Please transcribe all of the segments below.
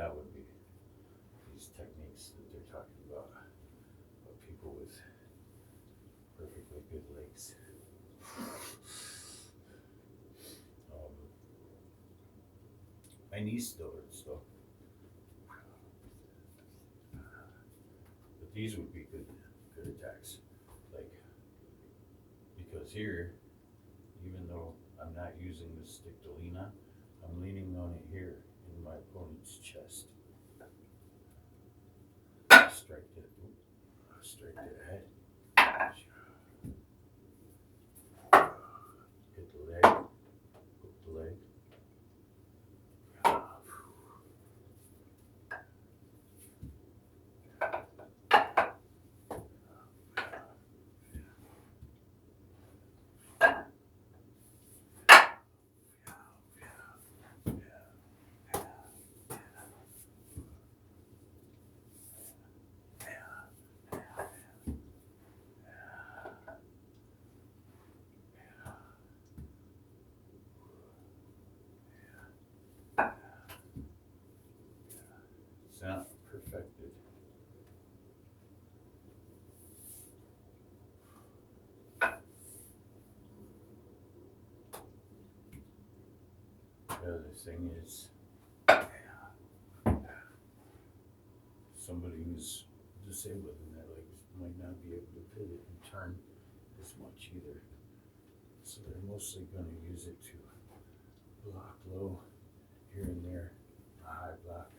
that would be these techniques that they're talking about people with perfectly good legs. Um, my knee still hurts though, but these would be good attacks. Like because here, even though I'm not using the stick to lean on, I'm leaning on it here in my opponent's chest. Strike the head. Hit the leg. Hook the leg. Sound perfected. The other thing is somebody who's disabled in their legs might not be able to pivot and turn as much either. So they're mostly going to use it to block low here and there, a high block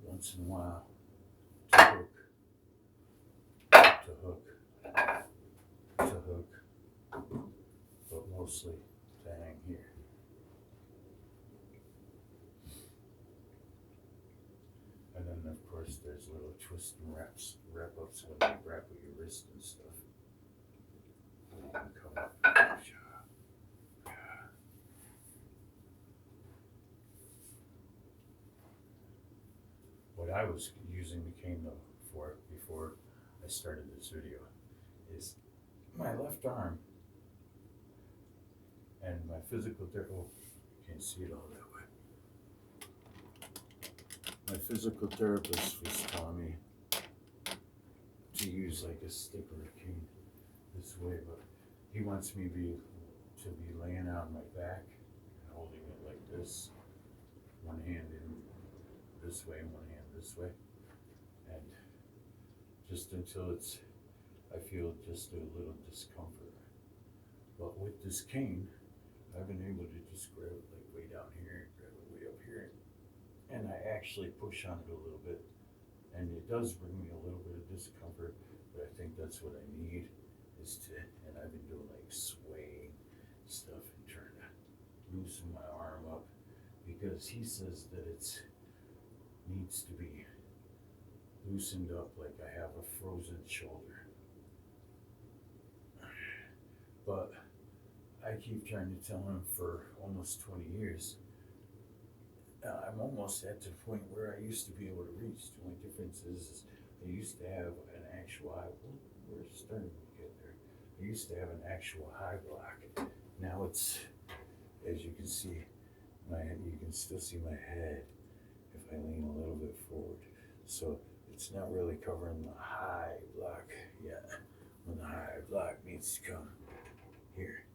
once in a while, to hook, to hook, to hook, but mostly to hang here. And then of course there's little twist and wrap ups when you wrap with your wrist and stuff. And you can come up. What I was using the cane though for before I started this video is my left arm and my physical therapist. Oh, you can't see it all that way. My physical therapist was telling me to use like a stick or a cane this way, but he wants me to be laying on my back and holding it like this, one hand in this way and one hand this way, and just until I feel just a little discomfort. But with this cane, I've been able to just grab it like way down here, grab it way up here, and I actually push on it a little bit, and it does bring me a little bit of discomfort, but I think that's what I need is to, and I've been doing like swaying stuff and trying to loosen my arm up because he says that it's needs to be loosened up like I have a frozen shoulder. But I keep trying to tell him for almost 20 years. I'm almost at the point where I used to be able to reach. The only difference is I used to have an actual high, we're starting to get there. I used to have an actual high block. Now it's, as you can see, you can still see my head if I lean a little bit forward. So it's not really covering the high block yet. When the high block needs to come here.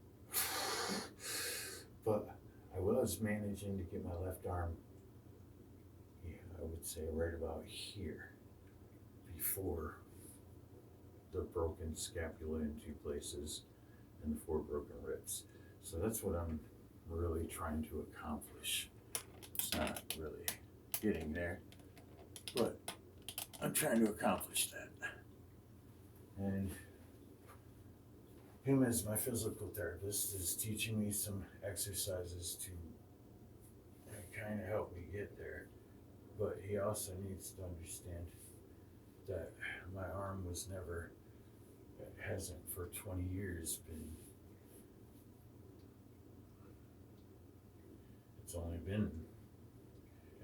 But I was managing to get my left arm, I would say right about here, before the broken scapula in 2 places and the 4 broken ribs. So that's what I'm really trying to accomplish. It's not really getting there, but I'm trying to accomplish that. And him as my physical therapist is teaching me some exercises to kind of help me get there. But he also needs to understand that my arm was never, it hasn't for 20 years been, it's only been,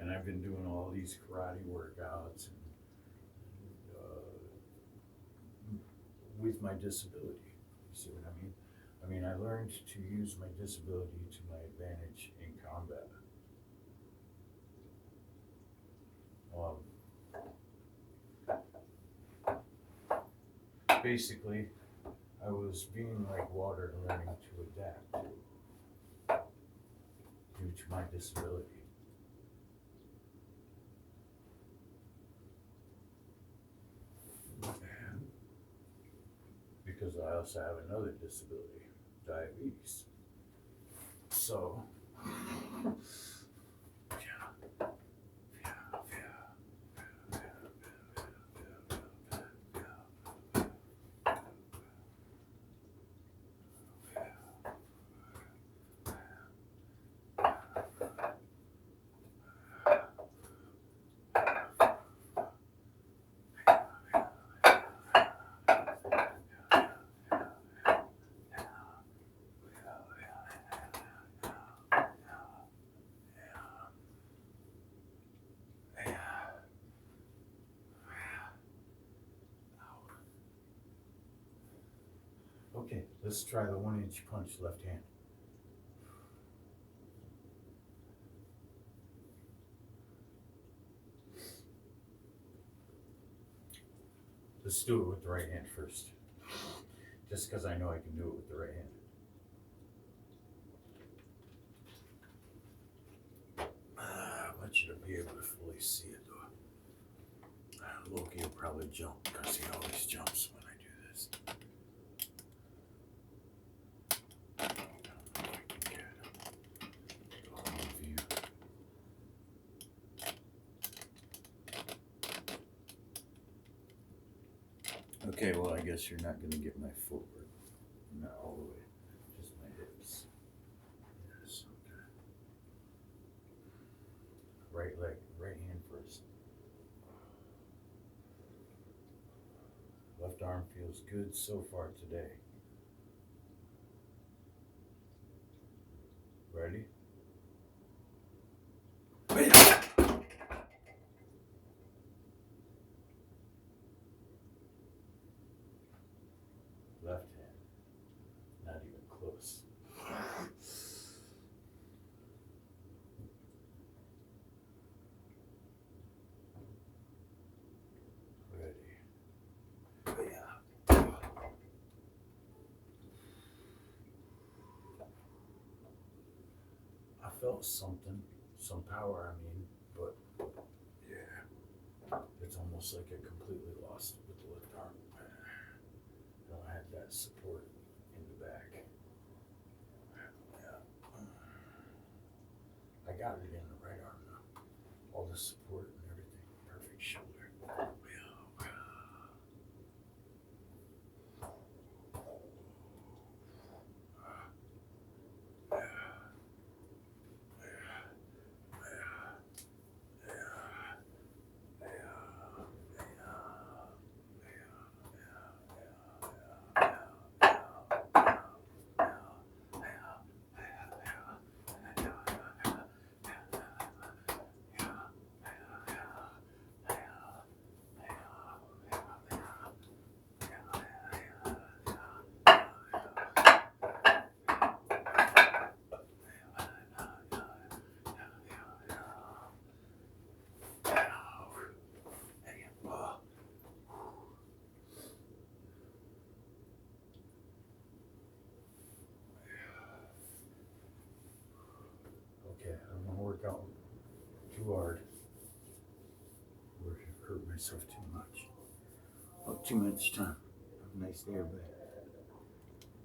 and I've been doing all these karate workouts and with my disability. You see what I mean? I mean, I learned to use my disability to my advantage in combat. Basically, I was being like water, learning to adapt due to my disability. Because I also have another disability, diabetes. So, okay, let's try the 1-inch punch left hand. Let's do it with the right hand first. Just because I know I can do it with the right hand. I want you to be able to fully see it though. Loki will probably jump because he always jumps when I do this. I don't know if I can get the whole view. Okay, well, I guess you're not going to get my footwork. Not all the way, just my hips. Yes, okay. Right leg, right hand first. Left arm feels good so far today. Ready? Left hand, not even close. Ready? Yeah. I felt something, some power, I mean, but yeah, it's almost like I completely lost it with the left arm. I don't have that support in the back. Yeah. I got it in the right arm now. All the support and everything. Perfect shoulder. Okay, I don't want to work out too hard or hurt myself too much. About 2 minutes time. Have a nice day, everybody.